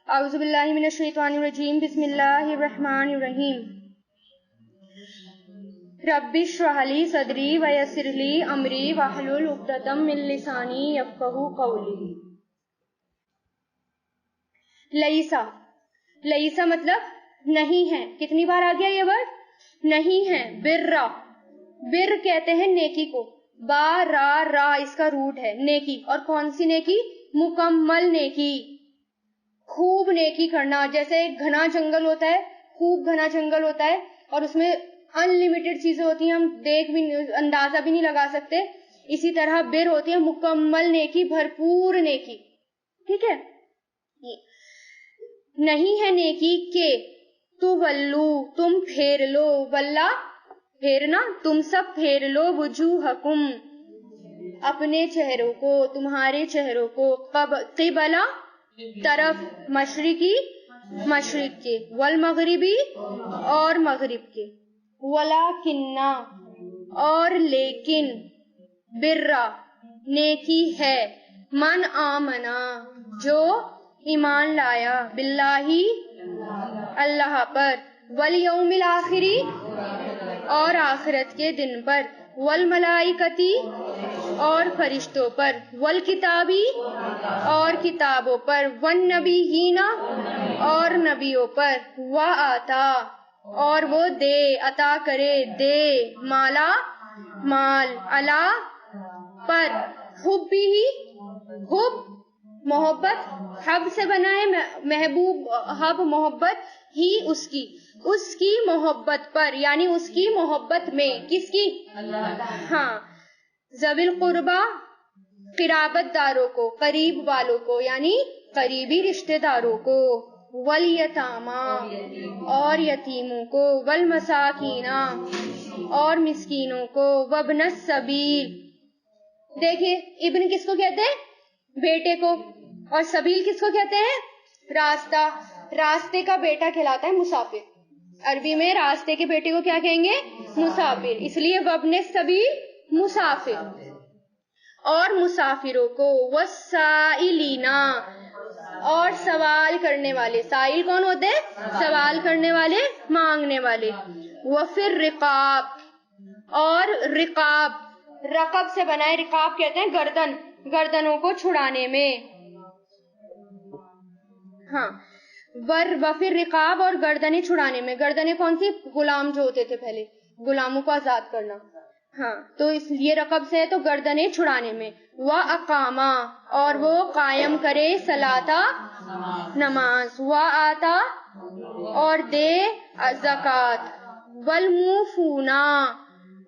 اعوذ باللہ من الشیطان الرجیم بسم اللہ الرحمن الرحیم رب اشرح لی صدری ویسر لی امری واحلل عقدۃ من لسانی یفقہوا قولی۔ لیسا، لیسا مطلب نہیں ہے۔ کتنی بار آ گیا یہ ورڈ؟ نہیں ہے۔ برا، بر کہتے ہیں نیکی کو، با را را اس کا روٹ ہے، نیکی۔ اور کون سی نیکی؟ مکمل نیکی، خوب نیکی کرنا۔ جیسے گھنا جنگل ہوتا ہے، خوب گھنا جنگل ہوتا ہے اور اس میں ان لمیٹڈ چیزیں ہوتی ہیں، ہم دیکھ بھی اندازہ بھی نہیں لگا سکتے، اسی طرح بر ہوتی ہے مکمل نیکی، بھرپور نیکی۔ ٹھیک ہے، نہیں ہے نیکی کہ تو ولو تم پھیر لو، ولا پھیرنا، تم سب پھیر لو، وجوہکم اپنے چہروں کو، تمہارے چہروں کو، قبلہ طرف مشرقی مشرق کے، والمغربی اور مغرب کے، ولیکنہ اور لیکن، برا نیکی ہے، من آمنا جو ایمان لایا، باللہ اللہ پر، والیوم الآخری اور آخرت کے دن پر، والملائکتی اور فرشتوں پر، والکتابی اور کتابوں پر، والنبیین اور نبیوں پر، وآتا اور وہ دے، عطا کرے، دے، مالا مال، علا پر، حبی حب محبت، حب سے بنا ہے محبوب، حب محبت ہی اس کی محبت پر، یعنی اس کی محبت میں، کس کی؟ ہاں، ذوی القربہ قرابت داروں کو، قریب والوں کو، یعنی قریبی رشتہ داروں کو، والیتاما اور یتیموں کو، والمساکین اور مسکینوں کو، وابن السبیل۔ دیکھیں ابن کس کو کہتے ہیں؟ بیٹے کو، اور سبیل کس کو کہتے ہیں؟ راستہ۔ راستے کا بیٹا کہلاتا ہے مسافر، عربی میں راستے کے بیٹے کو کیا کہیں گے؟ مسافر، اس لیے وابن السبیل مسافر، اور مسافروں کو، والسائلین اور سوال کرنے والے، سائل کون ہوتے ہیں؟ سوال کرنے والے، مانگنے والے، وفی الرقاب اور رقاب، رقب سے بنا ہے، رقاب کہتے ہیں گردن، گردنوں کو چھڑانے میں، ہاں، وفی الرقاب اور گردنیں چھڑانے میں۔ گردنیں کون سی؟ غلام جو ہوتے تھے پہلے، غلاموں کو آزاد کرنا، ہاں، تو اس لیے رقب سے ہے تو گردنیں چھڑانے میں، وَأَقَامَا اور وہ قائم کرے صلاۃ نماز، وَآتَا اور دے زکوٰۃ، وَالْمُوفُونَ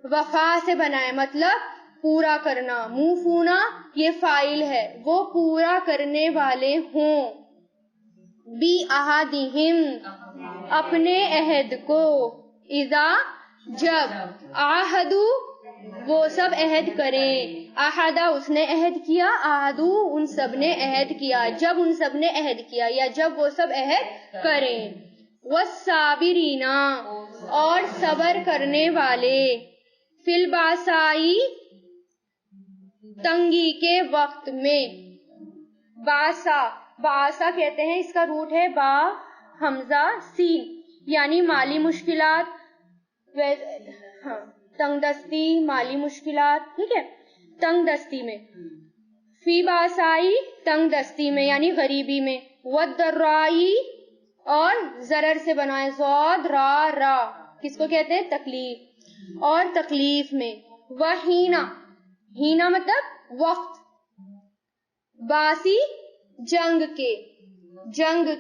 وفا سے بنا ہے، مطلب پورا کرنا، موفونا یہ فاعل ہے، وہ پورا کرنے والے ہوں، بی احدہم اپنے عہد کو، اذا جب، عہدو وہ سب عہد کریں، احدہ اس نے عہد کیا، عہدو ان سب نے عہد کیا، جب ان سب نے عہد کیا یا جب وہ سب عہد کریں، والصابرین اور صبر کرنے والے، فی الباسائی تنگی کے وقت میں، باسا، باسا کہتے ہیں، اس کا روٹ ہے با حمزہ سین، یعنی مالی مشکلات، ہاں، تنگ دستی، مالی مشکلات، ٹھیک ہے، تنگ دستی میں، فی باسائی تنگ دستی میں یعنی غریبی میں، والضرائی اور ضرر سے بنائے، ضاد را را کس کو کہتے ہیں؟ تکلیف، اور تکلیف میں، وحینا، ہینا مطلب وقت، باسی جنگ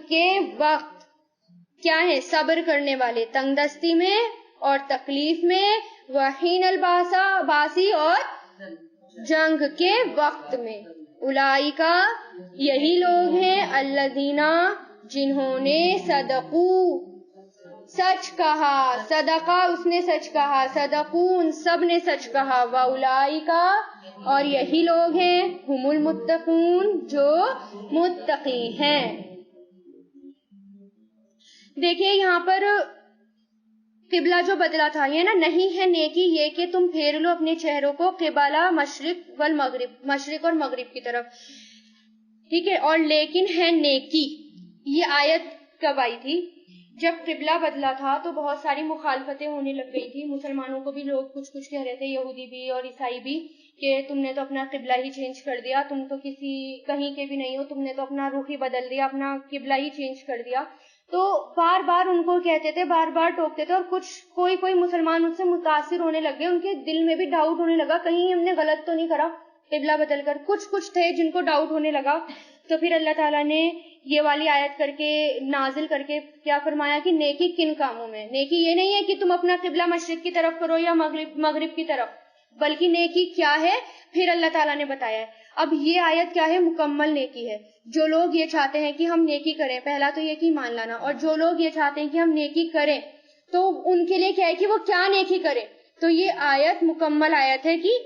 کے وقت، کیا ہے؟ صبر کرنے والے، تنگ دستی میں اور تکلیف میں، وحین الباسا باسی اور جنگ کے وقت میں، اولئک یہی لوگ ہیں، الذین جنہوں نے صدقو سچ کہا، صدقہ اس نے سچ کہا، صدقو ان سب نے سچ کہا، واولئک اور یہی لوگ ہیں، ہم المتقون جو متقی ہیں۔ دیکھیے یہاں پر قبلہ جو بدلا تھا، یہ نا نہیں ہے نیکی یہ کہ تم پھیر لو اپنے چہروں کو قبلہ مشرق والمغرب، مشرق اور مغرب کی طرف، ٹھیک ہے، اور لیکن ہے نیکی یہ آیت کب آئی تھی؟ جب قبلہ بدلا تھا تو بہت ساری مخالفتیں ہونے لگ گئی تھی. مسلمانوں کو بھی لوگ کچھ کہہ رہے تھے, یہودی بھی اور عیسائی بھی, کہ تم نے تو اپنا قبلہ ہی چینج کر دیا, تم تو کسی کہیں کے بھی نہیں ہو, تم نے تو اپنا رخ ہی بدل دیا, اپنا قبلہ ہی چینج کر دیا. تو بار بار ان کو کہتے تھے, بار بار ٹوکتے تھے, اور کوئی مسلمان ان سے متاثر ہونے لگ گئے. ان کے دل میں بھی ڈاؤٹ ہونے لگا, کہیں ہم نے غلط تو نہیں کرا قبلہ بدل کر. کچھ تھے جن کو ڈاؤٹ ہونے لگا. تو پھر اللہ تعالیٰ نے یہ والی آیت کر کے نازل کر کے کیا فرمایا کہ نیکی کن کاموں میں. نیکی یہ نہیں ہے کہ تم اپنا قبلہ مشرق کی طرف کرو یا مغرب کی طرف, بلکہ نیکی کیا ہے پھر اللہ تعالیٰ نے بتایا ہے. اب یہ آیت کیا ہے؟ مکمل نیکی ہے. جو لوگ یہ چاہتے ہیں کہ ہم نیکی کریں, پہلا تو یہ کہ ایمان لانا, اور جو لوگ یہ چاہتے ہیں کہ ہم نیکی کریں تو ان کے لیے کیا ہے کہ وہ کیا نیکی کریں. تو یہ آیت مکمل آیت ہے کہ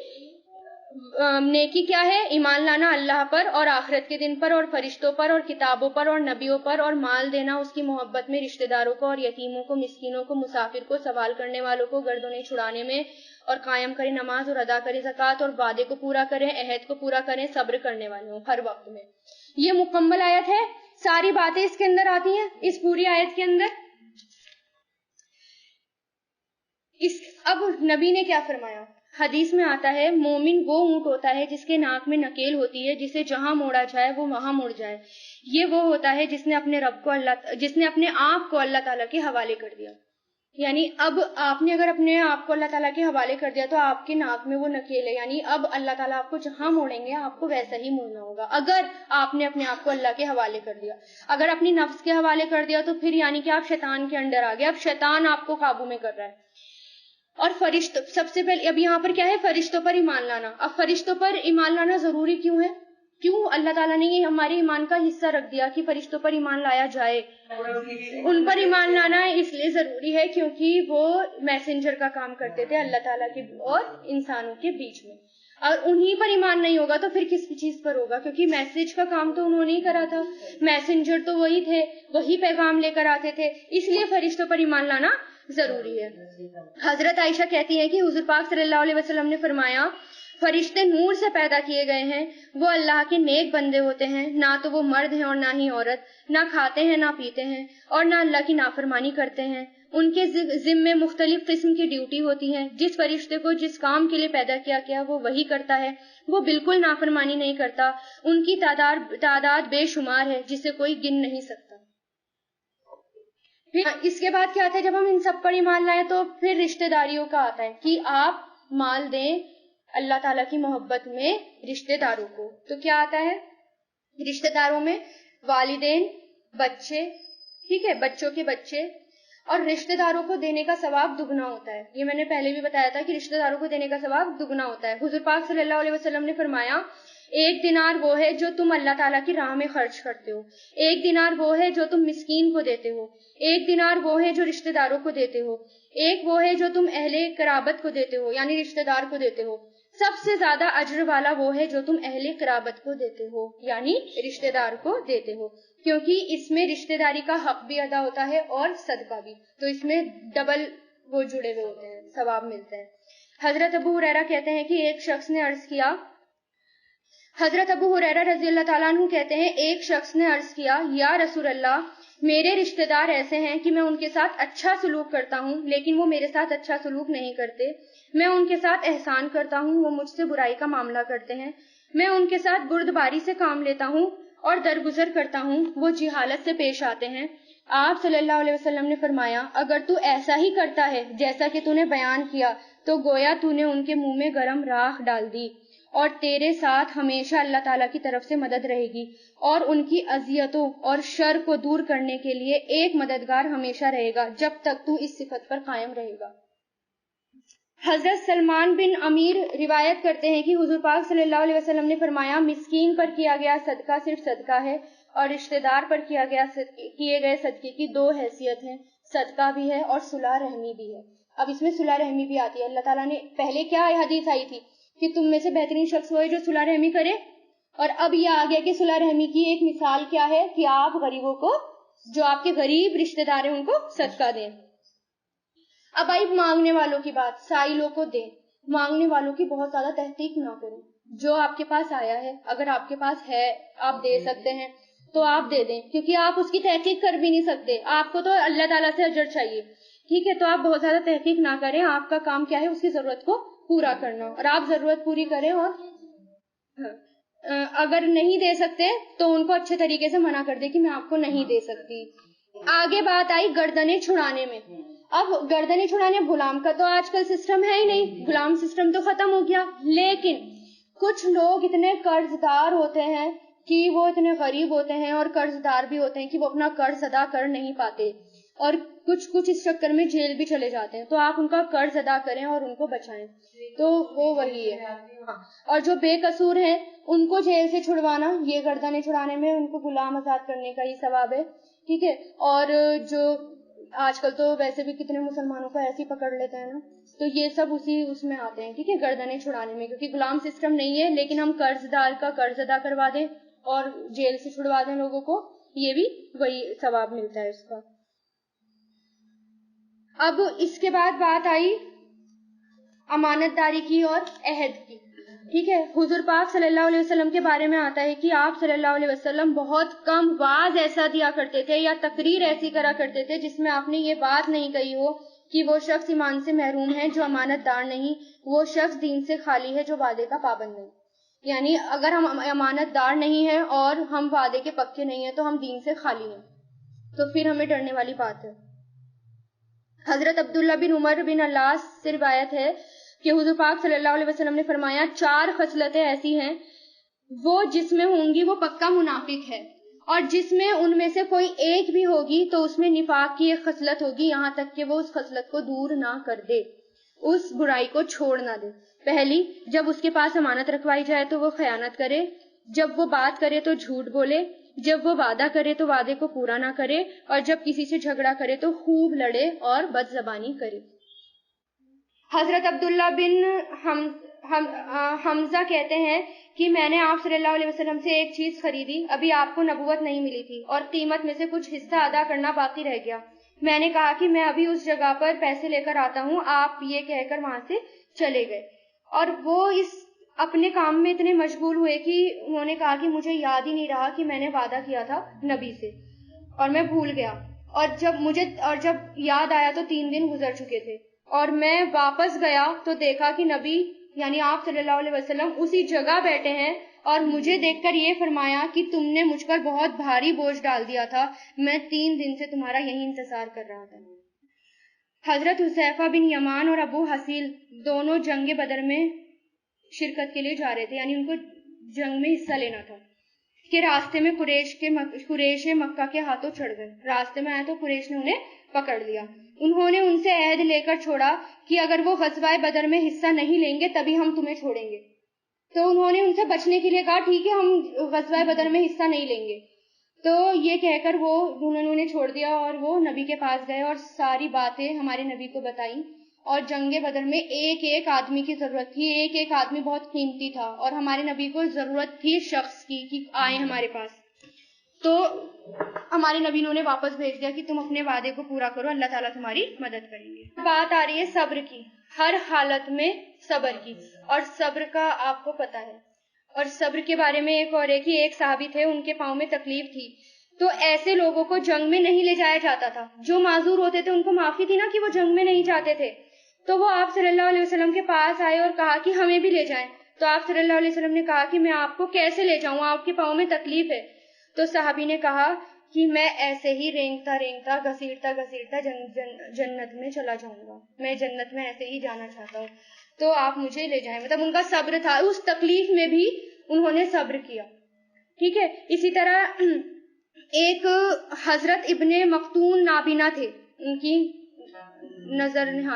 نیکی کیا ہے؟ ایمان لانا اللہ پر اور آخرت کے دن پر اور فرشتوں پر اور کتابوں پر اور نبیوں پر, اور مال دینا اس کی محبت میں رشتہ داروں کو اور یتیموں کو, مسکینوں کو, مسافر کو, سوال کرنے والوں کو, گردنیں چھڑانے میں, اور قائم کرے نماز اور ادا کرے زکوٰۃ, اور وعدے کو پورا کریں, عہد کو پورا کریں, صبر کرنے والے ہوں ہر وقت میں. یہ مکمل آیت ہے, ساری باتیں اس کے اندر آتی ہیں اس پوری آیت کے اندر. اب نبی نے کیا فرمایا؟ حدیث میں آتا ہے مومن وہ اونٹ ہوتا ہے جس کے ناک میں نکیل ہوتی ہے, جسے جہاں موڑا جائے وہ وہاں مڑ جائے. یہ وہ ہوتا ہے جس نے اپنے آپ کو اللہ تعالیٰ کے حوالے کر دیا. یعنی اب آپ نے اگر اپنے آپ کو اللہ تعالیٰ کے حوالے کر دیا تو آپ کے ناک میں وہ نکیل ہے, یعنی اب اللہ تعالیٰ آپ کو جہاں موڑیں گے آپ کو ویسا ہی موڑنا ہوگا, اگر آپ نے اپنے آپ کو اللہ کے حوالے کر دیا. اگر اپنی نفس کے حوالے کر دیا تو پھر یعنی کہ آپ شیطان کے انڈر آ گئے, اب شیطان آپ کو قابو میں کر رہا ہے. اور سب سے پہلے اب یہاں پر کیا ہے؟ فرشتوں پر ایمان لانا. اب فرشتوں پر ایمان لانا ضروری کیوں ہے؟ کیوں اللہ تعالیٰ نے یہ ہمارے ایمان کا حصہ رکھ دیا کہ فرشتوں پر ایمان لایا جائے؟ ان پر ایمان لانا اس لیے ضروری ہے کیونکہ وہ میسنجر کا کام کرتے تھے اللہ تعالیٰ کے اور انسانوں کے بیچ میں, اور انہی پر ایمان نہیں ہوگا تو پھر کس چیز پر ہوگا؟ کیونکہ میسج کا کام تو انہوں نے ہی کرا تھا, میسنجر تو وہی تھے, وہی پیغام لے کر آتے تھے, اس لیے فرشتوں پر ایمان لانا ضروری ہے. حضرت عائشہ کہتی ہیں کہ حضور پاک صلی اللہ علیہ وسلم نے فرمایا فرشتے نور سے پیدا کیے گئے ہیں, وہ اللہ کے نیک بندے ہوتے ہیں, نہ تو وہ مرد ہیں اور نہ ہی عورت, نہ کھاتے ہیں نہ پیتے ہیں اور نہ اللہ کی نافرمانی کرتے ہیں. ان کے ذمے مختلف قسم کی ڈیوٹی ہوتی ہے. جس فرشتے کو جس کام کے لیے پیدا کیا گیا وہ وہی کرتا ہے, وہ بالکل نافرمانی نہیں کرتا. ان کی تعداد بے شمار ہے جسے کوئی گن نہیں سکتا. اس کے بعد کیا آتا ہے؟ جب ہم ان سب پر ایمان لائیں تو پھر رشتہ داریوں کا آتا ہے کہ آپ مال دیں اللہ تعالیٰ کی محبت میں رشتہ داروں کو. تو کیا آتا ہے رشتہ داروں میں؟ والدین, بچے, ٹھیک ہے, بچوں کے بچے, اور رشتہ داروں کو دینے کا ثواب دگنا ہوتا ہے. یہ میں نے پہلے بھی بتایا تھا کہ رشتہ داروں کو دینے کا ثواب دگنا ہوتا ہے. حضور پاک صلی اللہ علیہ وسلم نے فرمایا 1 دینار وہ ہے جو تم اللہ تعالیٰ کی راہ میں خرچ کرتے ہو, 1 دینار وہ ہے جو تم مسکین کو دیتے ہو, 1 دینار وہ ہے جو رشتہ داروں کو دیتے ہو, 1 وہ ہے جو تم اہل قرابت کو دیتے ہو یعنی رشتہ دار کو دیتے ہو. سب سے زیادہ اجر والا وہ ہے جو تم اہل قرابت کو دیتے ہو یعنی رشتہ دار کو دیتے ہو, کیونکہ اس میں رشتہ داری کا حق بھی ادا ہوتا ہے اور صدقہ بھی, تو اس میں ڈبل وہ جڑے ہوئے ہوتے ہیں, ثواب ملتا ہے. حضرت ابو ہریرہ کہتے ہیں کہ ایک شخص نے عرض کیا, حضرت ابو ہریرہ رضی اللہ تعالیٰ عنہ کہتے ہیں ایک شخص نے عرض کیا یا رسول اللہ, میرے رشتہ دار ایسے ہیں کہ میں ان کے ساتھ اچھا سلوک کرتا ہوں لیکن وہ میرے ساتھ اچھا سلوک نہیں کرتے. میں ان کے ساتھ احسان کرتا ہوں, وہ مجھ سے برائی کا معاملہ کرتے ہیں. میں ان کے ساتھ بردباری سے کام لیتا ہوں اور درگزر کرتا ہوں, وہ جہالت سے پیش آتے ہیں. آپ صلی اللہ علیہ وسلم نے فرمایا اگر تو ایسا ہی کرتا ہے جیسا کہ تو نے بیان کیا تو گویا تو نے ان کے منہ میں گرم راکھ ڈال دی, اور تیرے ساتھ ہمیشہ اللہ تعالیٰ کی طرف سے مدد رہے گی, اور ان کی اذیتوں اور شر کو دور کرنے کے لیے ایک مددگار ہمیشہ رہے گا جب تک تو اس صفت پر قائم رہے گا. حضرت سلمان بن امیر روایت کرتے ہیں کہ حضور پاک صلی اللہ علیہ وسلم نے فرمایا مسکین پر کیا گیا صدقہ صرف صدقہ ہے, اور رشتہ دار پر کیے گئے صدقے کی 2 حیثیت ہیں, صدقہ بھی ہے اور صلح رحمی بھی ہے. اب اس میں صلح رحمی بھی آتی ہے. اللہ تعالیٰ نے پہلے کیا حدیث آئی تھی کہ تم میں سے بہترین شخص وہ ہے جو صلح رحمی کرے, اور اب یہ آ گیا کہ صلح رحمی کی ایک مثال کیا ہے کہ آپ غریبوں کو, جو آپ کے غریب رشتہ دار ہیں ان کو صدقہ دیں. اب آئی مانگنے والوں کی بات, سائلوں کو دیں. مانگنے والوں کی بہت زیادہ تحقیق نہ کریں, جو آپ کے پاس آیا ہے اگر آپ کے پاس ہے آپ دے سکتے ہیں, تو آپ دے دیں، کیونکہ آپ اس کی تحقیق کر بھی نہیں سکتے، آپ کو تو اللہ تعالیٰ سے اجر چاہیے، ٹھیک ہے؟ تو آپ بہت زیادہ تحقیق نہ کریں، آپ کا کام کیا ہے اس کی ضرورت کو پورا کرنا، اور آپ ضرورت پوری کریں، اور اگر نہیں دے سکتے تو ان کو اچھے طریقے سے منع کر دے کہ میں آپ کو نہیں دے سکتی۔ آگے بات آئی گردنیں چھڑانے میں۔ اب گردنیں چھڑانے، غلام کا تو آج کل سسٹم ہے ہی نہیں، غلام سسٹم تو ختم ہو گیا، لیکن کچھ لوگ اتنے قرض دار ہوتے ہیں کہ وہ اتنے غریب ہوتے ہیں اور قرض دار بھی ہوتے ہیں کہ وہ اپنا قرض ادا کر نہیں پاتے، اور کچھ اس چکر میں جیل بھی چلے جاتے ہیں، تو آپ ان کا قرض ادا کریں اور ان کو بچائیں، تو وہ وہی ہے۔ اور جو بے قصور ہیں ان کو جیل سے چھڑوانا، یہ گردنیں چھڑانے میں ان کو غلام آزاد کرنے کا ہی ثواب ہے، ٹھیک ہے؟ اور جو آج کل تو ویسے بھی کتنے مسلمانوں کو ایسے ہی پکڑ لیتے ہیں نا، تو یہ سب اس میں آتے ہیں، ٹھیک ہے؟ گردنیں چھڑانے میں، کیونکہ غلام سسٹم نہیں ہے، لیکن ہم قرض دار کا قرض ادا کروا دیں اور جیل سے چھڑوا دیں لوگوں کو، یہ بھی وہی ثواب ملتا ہے اس کا۔ اب اس کے بعد بات آئی امانت داری کی اور عہد کی، ٹھیک ہے؟ حضور پاک صلی اللہ علیہ وسلم کے بارے میں آتا ہے کہ آپ صلی اللہ علیہ وسلم بہت کم وعظ ایسا دیا کرتے تھے یا تقریر ایسی کرا کرتے تھے جس میں آپ نے یہ بات نہیں کہی ہو کہ وہ شخص ایمان سے محروم ہے جو امانت دار نہیں، وہ شخص دین سے خالی ہے جو وعدے کا پابند نہیں۔ یعنی اگر ہم امانت دار نہیں ہیں اور ہم وعدے کے پکے نہیں ہیں تو ہم دین سے خالی ہیں، تو پھر ہمیں ڈرنے والی بات ہے۔ حضرت عبداللہ بن عمر بن العاص سے روایت ہے کہ حضور پاک صلی اللہ علیہ وسلم نے فرمایا 4 خصلتیں ایسی ہیں وہ جس میں ہوں گی وہ پکا منافق ہے، اور جس میں ان میں سے کوئی ایک بھی ہوگی تو اس میں نفاق کی ایک خصلت ہوگی، یہاں تک کہ وہ اس خصلت کو دور نہ کر دے، اس برائی کو چھوڑ نہ دے۔ پہلی، جب اس کے پاس امانت رکھوائی جائے تو وہ خیانت کرے، جب وہ بات کرے تو جھوٹ بولے، جب وہ وعدہ کرے تو وعدے کو پورا نہ کرے، اور جب کسی سے جھگڑا کرے تو خوب لڑے اور بد زبانی کرے۔ حضرت عبداللہ بن حمزہ کہتے ہیں کہ میں نے آپ صلی اللہ علیہ وسلم سے ایک چیز خریدی، ابھی آپ کو نبوت نہیں ملی تھی اور قیمت میں سے کچھ حصہ ادا کرنا باقی رہ گیا، میں نے کہا کہ میں ابھی اس جگہ پر پیسے لے کر آتا ہوں، آپ یہ کہہ کر وہاں سے چلے گئے، اور وہ اس اپنے کام میں اتنے مشغول ہوئے کہ انہوں نے کہا کہ مجھے یاد ہی نہیں رہا کہ میں نے وعدہ کیا تھا نبی سے اور میں بھول گیا، اور جب یاد آیا تو 3 دن گزر چکے تھے، اور میں واپس گیا تو دیکھا کہ نبی یعنی آپ صلی اللہ علیہ وسلم اسی جگہ بیٹھے ہیں، اور مجھے دیکھ کر یہ فرمایا کہ تم نے مجھ پر بہت بھاری بوجھ ڈال دیا تھا، میں 3 دن سے تمہارا یہی انتظار کر رہا تھا۔ حضرت حذیفہ بن یمان اور ابو حصیل دونوں جنگ بدر میں شرکت کے لیے جا رہے تھے، یعنی ان کو جنگ میں حصہ لینا تھا، کہ راستے میں قریش مکہ کے ہاتھوں چڑھ گئے، راستے میں آئے تو قریش نے انہیں پکڑ لیا، انہوں نے ان سے عہد لے کر چھوڑا کہ اگر وہ غزوہ بدر میں حصہ نہیں لیں گے تبھی ہم تمہیں چھوڑیں گے، تو انہوں نے ان سے بچنے کے لیے کہا ٹھیک ہے ہم غزوہ بدر میں حصہ نہیں لیں گے، تو یہ کہہ کر انہوں نے چھوڑ دیا، اور وہ نبی کے پاس گئے اور ساری باتیں ہمارے نبی کو بتائیں، اور جنگ بدر میں ایک ایک آدمی کی ضرورت تھی، ایک ایک آدمی بہت قیمتی تھا، اور ہمارے نبی کو ضرورت تھی شخص کی کہ آئے ہمارے پاس، تو ہمارے نبی نے انہیں واپس بھیج دیا کہ تم اپنے وعدے کو پورا کرو، اللہ تعالیٰ تمہاری مدد کریں گے۔ بات آ رہی ہے صبر کی، ہر حالت میں صبر کی، اور صبر کا آپ کو پتہ ہے، اور صبر کے بارے میں ایک اور ہے کہ ایک صحابی تھے، ان کے پاؤں میں تکلیف تھی، تو ایسے لوگوں کو جنگ میں نہیں لے جایا جاتا تھا، جو معذور ہوتے تھے ان کو معافی تھی نا کہ وہ جنگ میں نہیں جاتے تھے، تو وہ آپ صلی اللہ علیہ وسلم کے پاس آئے اور کہا کہ ہمیں بھی لے جائیں، تو آپ صلی اللہ علیہ وسلم نے کہا کہ میں آپ کو کیسے لے جاؤں، آپ کے پاؤں میں تکلیف ہے، تو صحابی نے کہا کہ میں ایسے ہی رینگتا رینگتا گھسیٹتا گھسیٹتا جنت میں چلا جاؤں گا، میں جنت میں ایسے ہی جانا چاہتا ہوں، تو آپ مجھے لے جائیں، مطلب ان کا صبر تھا، اس تکلیف میں بھی انہوں نے صبر کیا، ٹھیک ہے۔ اسی طرح ایک حضرت ابن مختون نابینا تھے، ان کی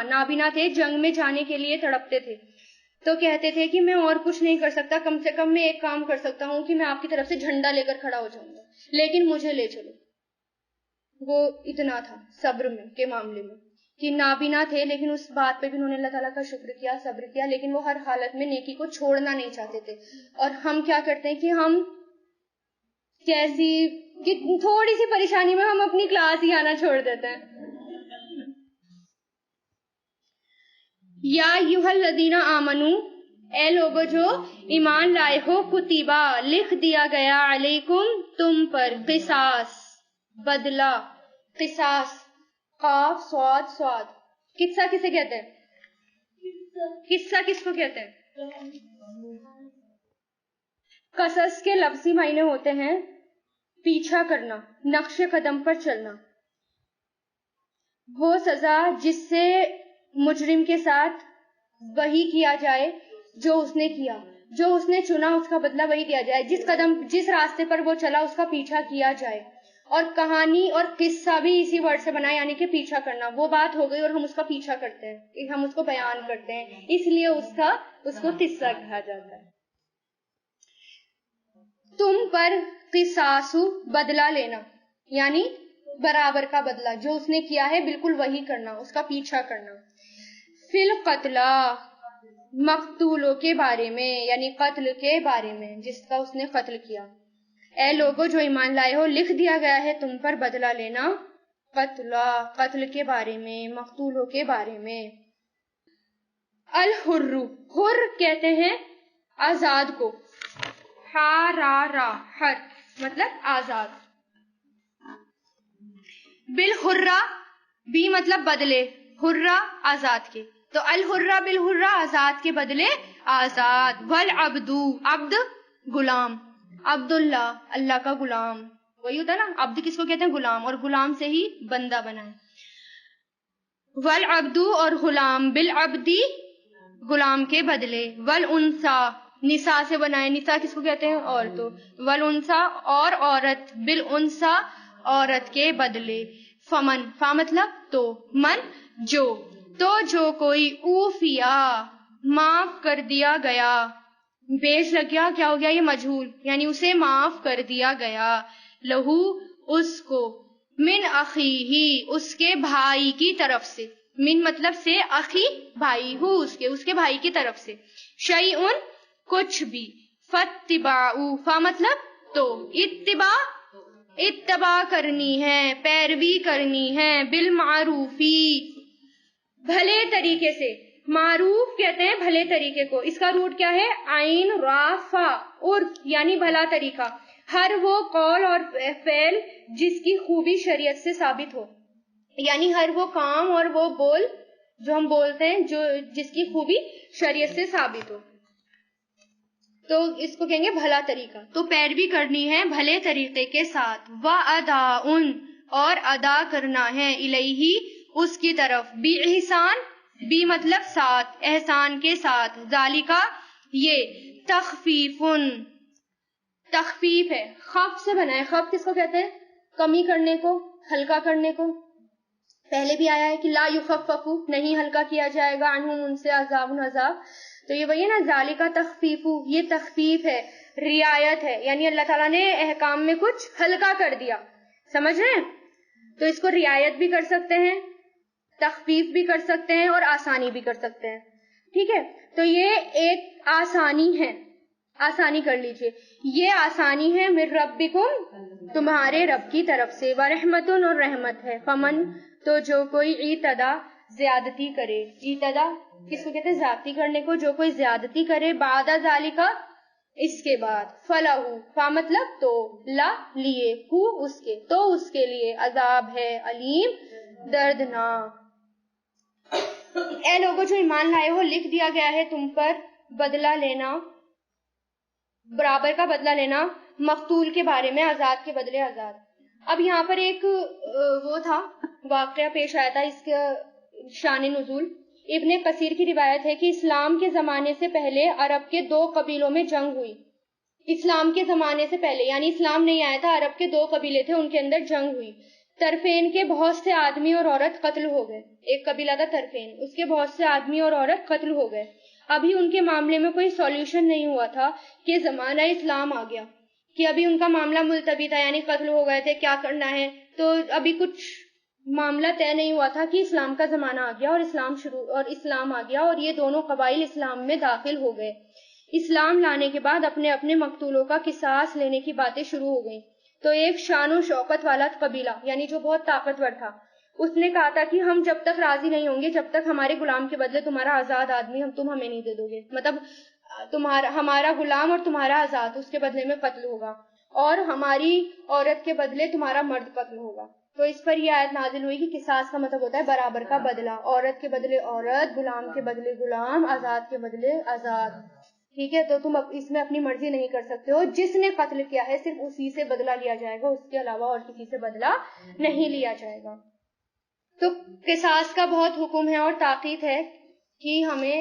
نابینا تھے، جنگ میں جانے کے لیے تڑپتے تھے، تو کہتے تھے کہ میں اور کچھ نہیں کر سکتا، کم سے کم میں ایک کام کر سکتا ہوں کہ میں آپ کی طرف سے جھنڈا لے کر کھڑا ہو جاؤں گا، لیکن مجھے لے چلو، وہ اتنا تھا صبر کے معاملے میں کہ نابینا تھے، لیکن اس بات پہ بھی انہوں نے اللہ تعالیٰ کا شکر کیا، صبر کیا، لیکن وہ ہر حالت میں نیکی کو چھوڑنا نہیں چاہتے تھے، اور ہم کیا کرتے ہیں کہ ہم کہ تھوڑی سی پریشانی میں ہم اپنی کلاس ہی آنا چھوڑ دیتے ہیں۔ یا ایھا الذین آمنو اے لوگو جو ایمان لائے ہو، کتیبہ لکھ دیا گیا، علیکم تم پر، قصاص بدلہ، قصاص قاف صاد صاد، قصہ کسے کہتے ہیں؟ قصہ کس کو کہتے ہیں؟ قصص کے لفظی معنی ہوتے ہیں پیچھا کرنا، نقش قدم پر چلنا، وہ سزا جس سے مجرم کے ساتھ وہی کیا جائے جو اس نے کیا، جو اس نے چنا اس کا بدلہ وہی دیا جائے، جس راستے پر وہ چلا اس کا پیچھا کیا جائے۔ اور کہانی اور قصہ بھی اسی ورڈ سے بنا، یعنی کہ پیچھا کرنا، وہ بات ہو گئی اور ہم اس کا پیچھا کرتے ہیں، ہم اس کو بیان کرتے ہیں، اس لیے اس کو قصہ کہا جاتا ہے۔ تم پر قصاص بدلہ لینا، یعنی برابر کا بدلہ، جو اس نے کیا ہے بالکل وہی کرنا، اس کا پیچھا کرنا۔ فی القتلی، مقتولوں کے بارے میں، یعنی قتل کے بارے میں، جس کا اس نے قتل کیا۔ اے لوگو جو ایمان لائے ہو، لکھ دیا گیا ہے تم پر بدلہ لینا، قتل کے بارے میں، مقتولوں کے بارے میں۔ الحر، حر کہتے ہیں آزاد کو، حر مطلب آزاد۔ بالحرہ بھی مطلب بدلے، حرہ آزاد کے، تو الحرہ بالحرہ آزاد کے بدلے آزاد۔ والعبد، عبد غلام، عبداللہ اللہ کا غلام، وہی ہوتا ہے نا، عبد کس کو کہتے ہیں؟ غلام، اور غلام سے ہی بندہ بنا ہے۔ والعبد اور غلام، بالعبدی غلام کے بدلے، والانثى نساء سے بنائے، نساء کس کو کہتے ہیں؟ عورتوں، والانثى اور عورت، بالانثى عورت کے بدلے۔ فمن، فا مطلب تو، من جو کوئی، اوفیا معاف کر دیا گیا، بیش لگ گیا، کیا ہو گیا یہ مجہول، یعنی اسے معاف کر دیا گیا، لہو اس کو، من اخیہ اس کے بھائی کی طرف سے، من مطلب سے، اخی بھائی، ہو اس کے بھائی کی طرف سے، شیئن کچھ بھی، فاتباع فا مطلب تو، اتباع کرنی ہے، پیروی کرنی ہے، بالمعروفی بھلے طریقے سے، معروف کہتے ہیں بھلے طریقے کو، اس کا روٹ کیا ہے؟ عین را فا، عرف یعنی بھلا طریقہ، ہر وہ قول اور فعل جس کی خوبی شریعت سے ثابت ہو، یعنی ہر وہ کام اور وہ بول جو ہم بولتے ہیں جس کی خوبی شریعت سے ثابت ہو، تو اس کو کہیں گے بھلا طریقہ، تو پیروی کرنی ہے بھلے طریقے کے ساتھ۔ وَأَدَاءٌ اور ادا کرنا ہے، الیہ اس کی طرف، بِإِحْسَان بھی مطلب ساتھ، احسان کے ساتھ، ذالکا یہ، تخفیف ہے، خف سے بنا ہے، خف کس کو کہتے ہیں؟ کمی کرنے کو، ہلکا کرنے کو، پہلے بھی آیا ہے کہ لا یخفف نہیں ہلکا کیا جائے گا، عنہم ان سے، عذاب تو یہ وہی ہے نا، ذالکا تخفیف، یہ تخفیف ہے، رعایت ہے، یعنی اللہ تعالیٰ نے احکام میں کچھ ہلکا کر دیا، سمجھ رہے ہیں؟ تو اس کو رعایت بھی کر سکتے ہیں، تخفیف بھی کر سکتے ہیں، اور آسانی بھی کر سکتے ہیں، ٹھیک ہے؟ تو یہ ایک آسانی ہے، آسانی کر لیجئے، یہ آسانی ہے، من ربکم تمہارے رب کی طرف سے، ورحمت اور رحمت ہے، فمن تو جو کوئی اعتدا زیادتی کرے، اعتدا کس کو کہتے ہیں؟ زیادتی کرنے کو، جو کوئی زیادتی کرے، بعد ذالکا اس کے بعد، فلہو فا مطلب تو، لا لیے، ہو اس کے، تو اس کے لیے عذاب ہے، علیم دردناک۔ اے لوگوں جو ایمان لائے ہو، لکھ دیا گیا ہے تم پر بدلہ لینا، برابر کا بدلہ لینا، مقتول کے بارے میں، آزاد کے بدلے آزاد۔ اب یہاں پر ایک وہ تھا، واقعہ پیش آیا تھا، اس کا شان نزول ابن کثیر کی روایت ہے کہ اسلام کے زمانے سے پہلے عرب کے 2 قبیلوں میں جنگ ہوئی، اسلام کے زمانے سے پہلے، یعنی اسلام نہیں آیا تھا، عرب کے 2 قبیلے تھے، ان کے اندر جنگ ہوئی، طرفین کے بہت سے آدمی اور عورت قتل ہو گئے، ایک قبیلہ تھا طرفین، اس کے بہت سے آدمی اور عورت قتل ہو گئے، ابھی ان کے معاملے میں کوئی سولوشن نہیں ہوا تھا کہ زمانہ اسلام آ گیا، کہ ابھی ان کا معاملہ ملتوی تھا، یعنی قتل ہو گئے تھے، کیا کرنا ہے، تو ابھی کچھ معاملہ طے نہیں ہوا تھا کہ اسلام کا زمانہ آ گیا، اور اسلام آ گیا، اور یہ دونوں قبائل اسلام میں داخل ہو گئے، اسلام لانے کے بعد اپنے اپنے مقتولوں کا قصاص لینے کی باتیں شروع ہو گئیں، تو ایک شان و شوکت والا قبیلہ، یعنی جو بہت طاقتور تھا، اس نے کہا تھا کہ ہم جب تک راضی نہیں ہوں گے، جب تک ہمارے غلام کے بدلے تمہارا آزاد آدمی تم ہمیں نہیں دے دو گے، مطلب ہمارا غلام اور تمہارا آزاد اس کے بدلے میں قتل ہوگا، اور ہماری عورت کے بدلے تمہارا مرد قتل ہوگا. تو اس پر یہ آیت نازل ہوئی کہ قصاص کا مطلب ہوتا ہے برابر کا بدلہ، عورت کے بدلے عورت، غلام کے بدلے غلام، آزاد کے بدلے آزاد. ٹھیک ہے، تو تم اس میں اپنی مرضی نہیں کر سکتے ہو. جس نے قتل کیا ہے صرف اسی سے بدلہ لیا جائے گا، اس کے علاوہ اور کسی سے بدلہ نہیں لیا جائے گا. تو قصاص کا بہت حکم ہے اور تاکید ہے کہ ہمیں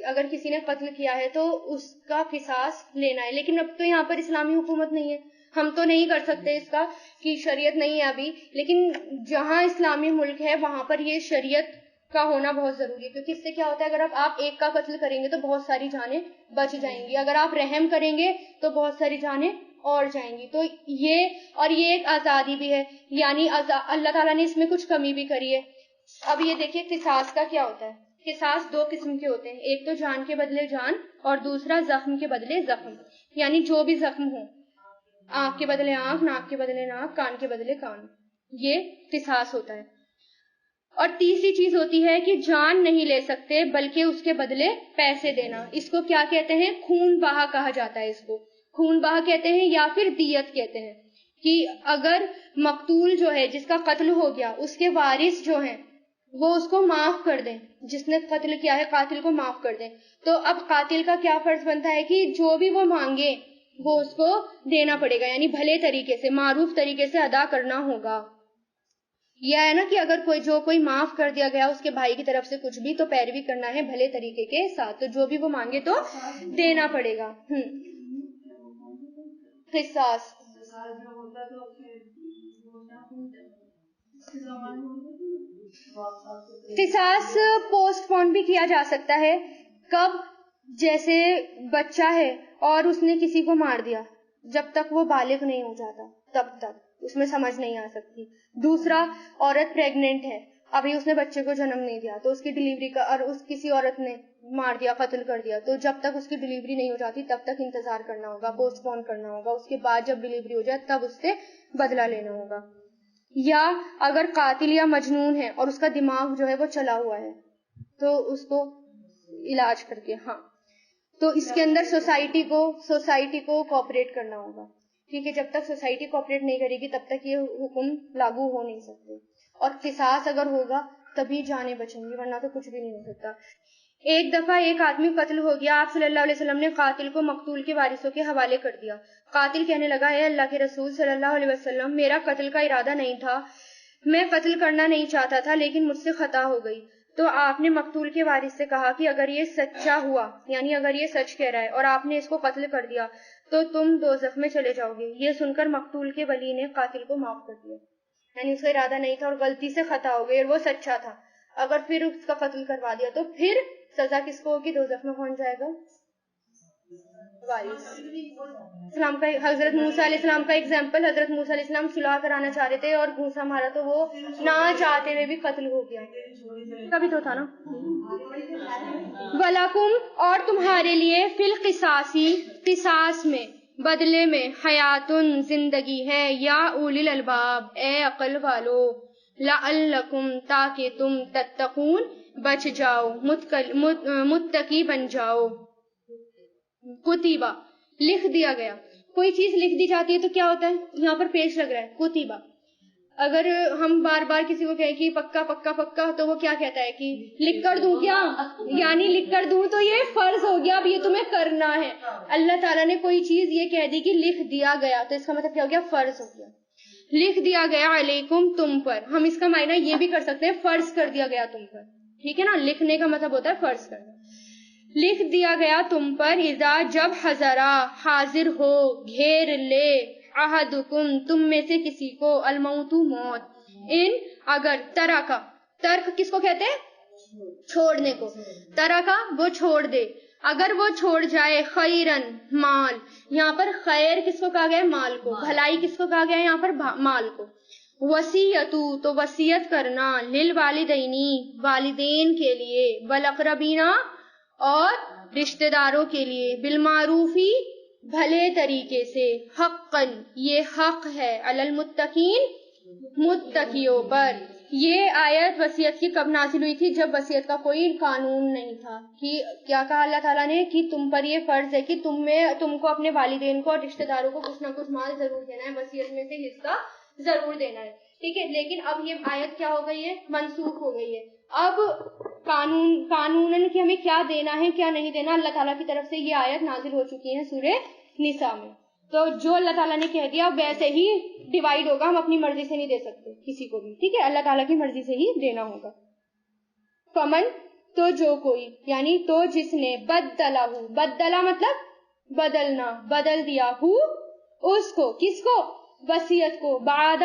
اگر کسی نے قتل کیا ہے تو اس کا قصاص لینا ہے. لیکن اب تو یہاں پر اسلامی حکومت نہیں ہے، ہم تو نہیں کر سکتے اس کا کہ شریعت نہیں ہے ابھی. لیکن جہاں اسلامی ملک ہے وہاں پر یہ شریعت کا ہونا بہت ضروری ہے، کیونکہ اس سے کیا ہوتا ہے اگر آپ ایک کا قتل کریں گے تو بہت ساری جانیں بچ جائیں گی، اگر آپ رحم کریں گے تو بہت ساری جانیں اور جائیں گی. تو یہ ایک آزادی بھی ہے، یعنی اللہ تعالیٰ نے اس میں کچھ کمی بھی کری ہے. اب یہ دیکھیے قصاص کا کیا ہوتا ہے. قصاص دو قسم کے ہوتے ہیں، ایک تو جان کے بدلے جان اور دوسرا زخم کے بدلے زخم. یعنی جو بھی زخم ہو، آنکھ کے بدلے آنکھ، ناک کے بدلے ناک، کان کے بدلے کان، یہ قصاص ہوتا ہے. اور تیسری چیز ہوتی ہے کہ جان نہیں لے سکتے بلکہ اس کے بدلے پیسے دینا. اس کو کیا کہتے ہیں؟ خون بہا کہا جاتا ہے. اس کو خون بہا کہتے ہیں یا پھر دیت کہتے ہیں. کہ اگر مقتول جو ہے جس کا قتل ہو گیا اس کے وارث جو ہیں وہ اس کو معاف کر دیں، جس نے قتل کیا ہے قاتل کو معاف کر دیں، تو اب قاتل کا کیا فرض بنتا ہے کہ جو بھی وہ مانگے وہ اس کو دینا پڑے گا، یعنی بھلے طریقے سے، معروف طریقے سے ادا کرنا ہوگا. یہ ہے نا کہ اگر کوئی معاف کر دیا گیا اس کے بھائی کی طرف سے کچھ بھی، تو پیروی کرنا ہے بھلے طریقے کے ساتھ، تو جو بھی وہ مانگے تو دینا پڑے گا. قصاص قصاص پوسٹ پون بھی کیا جا سکتا ہے. کب؟ جیسے بچہ ہے اور اس نے کسی کو مار دیا، جب تک وہ بالغ نہیں ہو جاتا تب تک اس میں سمجھ نہیں آ سکتی. دوسرا، عورت پریگننٹ ہے، ابھی اس نے بچے کو جنم نہیں دیا تو اس کی ڈیلیوری کا، اور کسی عورت نے مار دیا، قتل کر دیا، تو جب تک اس کی ڈیلیوری نہیں ہو جاتی تب تک انتظار کرنا ہوگا، پوسٹ پون کرنا ہوگا. اس کے بعد جب ڈیلیوری ہو جائے تب اس سے بدلہ لینا ہوگا. یا اگر قاتل یا مجنون ہے اور اس کا دماغ جو ہے وہ چلا ہوا ہے تو اس کو علاج کر کے، تو اس کے اندر سوسائٹی کو کوآپریٹ کرنا ہوگا. ٹھیک ہے، جب تک سوسائٹی کوآپریٹ نہیں کرے گی تب تک یہ حکم لاگو ہو نہیں سکتے. اور قصاص اگر ہوگا تبھی جانیں بچیں گی، ورنہ تو کچھ بھی نہیں ہو سکتا. ایک دفعہ ایک آدمی قتل ہو گیا، آپ صلی اللہ علیہ وسلم نے قاتل کو مقتول کے وارثوں کے حوالے کر دیا. قاتل کہنے لگا، اے اللہ کے رسول صلی اللہ علیہ وسلم، میرا قتل کا ارادہ نہیں تھا، میں قتل کرنا نہیں چاہتا تھا، لیکن مجھ سے خطا ہو گئی. تو آپ نے مقتول کے وارث سے کہا کہ اگر یہ سچا ہوا، یعنی اگر یہ سچ کہہ رہا ہے اور آپ نے اس کو قتل کر دیا تو تم دوزخ میں چلے جاؤ گے. یہ سن کر مقتول کے ولی نے قاتل کو معاف کر دیا، یعنی اس کا ارادہ نہیں تھا اور غلطی سے خطا ہو گئی اور وہ سچا تھا. اگر پھر اس کا قتل کروا دیا تو پھر سزا کس کو ہوگی؟ دوزخ میں کون جائے گا؟ وارث. اسلام کا حضرت موسیٰ علیہ السلام کا اگزامپل، حضرت موسیٰ علیہ السلام صلح کرانا چاہ رہے تھے اور گھونسا مارا تو وہ نہ چاہتے ہوئے بھی قتل ہو گیا. کبھی تو تھا نا. وَلَكُمْ، اور تمہارے لیے، فی القصاصی، قصاص میں، بدلے میں، حیاتن، زندگی ہے، یا اولی الالباب، اے عقل والو، لعلکم، تاکہ تم، تتقون، بچ جاؤ، متقی بن جاؤ. کتیبہ، لکھ دیا گیا. کوئی چیز لکھ دی جاتی ہے تو کیا ہوتا ہے؟ یہاں پر پیش لگ رہا ہے کتیبہ. اگر ہم بار بار کسی کو کہیں کہ پکا پکا پکا تو وہ کیا کہتا ہے کہ لکھ کر دوں کیا؟ یعنی لکھ کر دوں تو یہ فرض ہو گیا، اب یہ تمہیں کرنا ہے. اللہ تعالیٰ نے کوئی چیز یہ کہہ دی کہ لکھ دیا گیا تو اس کا مطلب کیا ہو گیا؟ فرض ہو گیا. لکھ دیا گیا علیکم، تم پر. ہم اس کا معنی یہ بھی کر سکتے ہیں فرض کر دیا گیا تم پر. ٹھیک ہے نا، لکھنے کا مطلب ہوتا ہے فرض کرنا. لکھ دیا گیا تم پر، اذا، جب، حضرا، حاضر ہو، گھیر لے، احدکم، تم میں سے کسی کو، الموت، موت، ان، اگر، ترکا، ترک کس کو کہتے ہیں؟ چھوڑنے کو. ترکا، وہ چھوڑ دے، اگر وہ چھوڑ جائے، خیرن، مال. یہاں پر خیر کس کو کہا گیا ہے؟ مال کو. بھلائی کس کو کہا گیا ہے یہاں پر؟ مال کو. وصیتو، تو وصیت کرنا، للوالدینی، والدین کے لیے، والاقربین، اور رشتہ داروں کے لیے، بالمعروفی، بھلے طریقے سے، حقاً، یہ حق ہے، علی المتقین، متقیوں پر. یہ آیت وصیت کی کب نازل ہوئی تھی؟ جب وصیت کا کوئی قانون نہیں تھا. کہ کیا کہا اللہ تعالیٰ نے کہ تم پر یہ فرض ہے کہ تم کو اپنے والدین کو اور رشتہ داروں کو کچھ نہ کچھ مال ضرور دینا ہے، وصیت میں سے حصہ ضرور دینا ہے. ٹھیک ہے، لیکن اب یہ آیت کیا ہو گئی ہے؟ منسوخ ہو گئی ہے. اب قانوناً کہ ہمیں کیا دینا ہے کیا نہیں دینا، اللہ تعالیٰ کی طرف سے یہ آیت نازل ہو چکی ہے سورہ نساء میں. تو جو اللہ تعالیٰ نے کہہ دیا ویسے ہی ڈیوائیڈ ہوگا، ہم اپنی مرضی سے نہیں دے سکتے کسی کو بھی. ٹھیک ہے، اللہ تعالیٰ کی مرضی سے ہی دینا ہوگا. فمن، تو جو کوئی، یعنی تو جس نے، بدلا مطلب بدلنا، بدل دیا، اس کو، کس کو؟ وصیت کو، بعد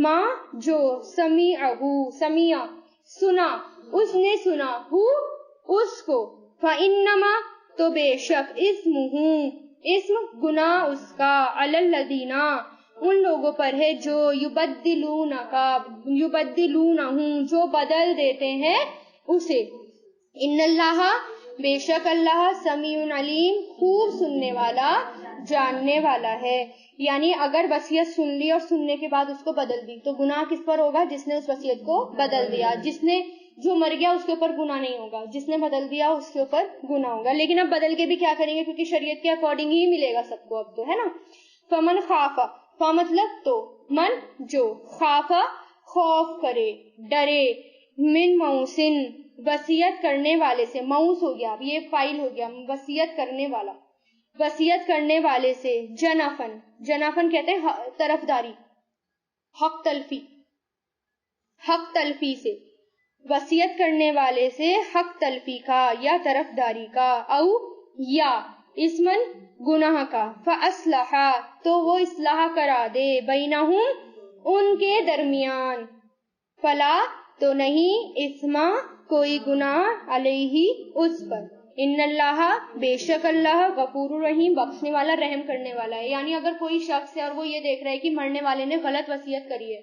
ما، جو، سمیع سنا، اس نے سنا، اس کو، فإنما، تو بے شک، اسم گناہ اس کا، علی الذین، ان لوگوں پر ہے جو یبدلونہ، جو بدل دیتے ہیں اسے. ان اللہ، بے شک اللہ، سمیع علیم، خوب سننے والا، جاننے والا ہے. یعنی اگر وصیت سن لی اور سننے کے بعد اس کو بدل دی تو گناہ کس پر ہوگا؟ جس نے اس وصیت کو بدل دیا. جو مر گیا اس کے اوپر گناہ نہیں ہوگا، جس نے بدل دیا اس کے اوپر گناہ ہوگا. لیکن اب بدل کے بھی کیا کریں گے؟ کیونکہ شریعت کے اکارڈنگ ہی ملے گا سب کو اب تو، ہے نا. فمن خافا، فا مطلب تو، من جو، خافا خوف کرے، ڈرے، من موسن وصیت کرنے والے سے، موس ہو گیا، اب یہ فائل ہو گیا، وصیت کرنے والا، وصیت کرنے والے سے، جنافن کہتے ہیں طرفداری، حق تلفی سے، وصیت کرنے والے سے حق تلفی کا یا طرفداری کا، او یا اسمن گناہ کا، فاصلح، تو وہ اصلاح کرا دے، بینہم ان کے درمیان، فلا، تو نہیں، اسما، کوئی گناہ، علیہ، اس پر، ان اللہ، بے شک اللہ، غفور الرحیم، بخشنے والا، رحم کرنے والا ہے. یعنی اگر کوئی شخص ہے اور وہ یہ دیکھ رہا ہے کہ مرنے والے نے غلط وصیت کری ہے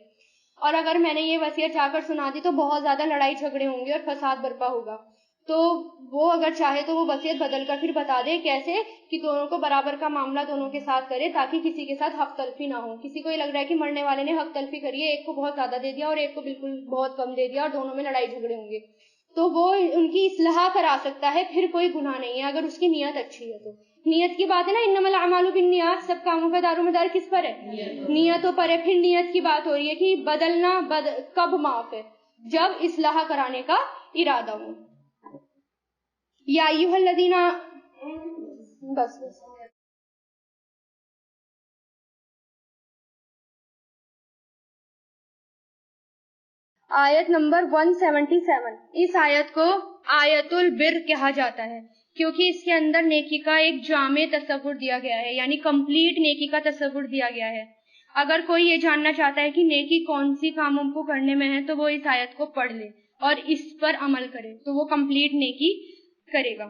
اور اگر میں نے یہ وصیت جا کر سنا دی تو بہت زیادہ لڑائی جھگڑے ہوں گے اور فساد برپا ہوگا، تو وہ اگر چاہے تو وہ وصیت بدل کر پھر بتا دے. کیسے؟ کہ دونوں کو برابر کا معاملہ دونوں کے ساتھ کرے تاکہ کسی کے ساتھ حق تلفی نہ ہو. کسی کو یہ لگ رہا ہے کہ مرنے والے نے حق تلفی کری ہے، ایک کو بہت زیادہ دے دیا اور ایک کو بالکل بہت کم دے دیا اور دونوں میں لڑائی جھگڑے ہوں گے، تو وہ ان کی اصلاح کرا سکتا ہے، پھر کوئی گناہ نہیں ہے اگر اس کی نیت اچھی ہے. تو نیت کی بات ہے نا، انما الاعمال بالنیات، سب کاموں کا دار و مدار کس پر ہے؟ نیتوں پر ہے. پھر نیت کی بات ہو رہی ہے کہ بدلنا کب معاف ہے؟ جب اصلاح کرانے کا ارادہ ہو. یا ایھا الذین، بس آیت نمبر 177. اس آیت کو آیت البر کہا جاتا ہے کیونکہ اس کے اندر نیکی کا ایک جامع تصور دیا گیا ہے، یعنی کمپلیٹ نیکی کا تصور دیا گیا ہے. اگر کوئی یہ جاننا چاہتا ہے کہ نیکی کون سی کاموں کو کرنے میں ہے تو وہ اس آیت کو پڑھ لے اور اس پر عمل کرے تو وہ کمپلیٹ نیکی کرے گا.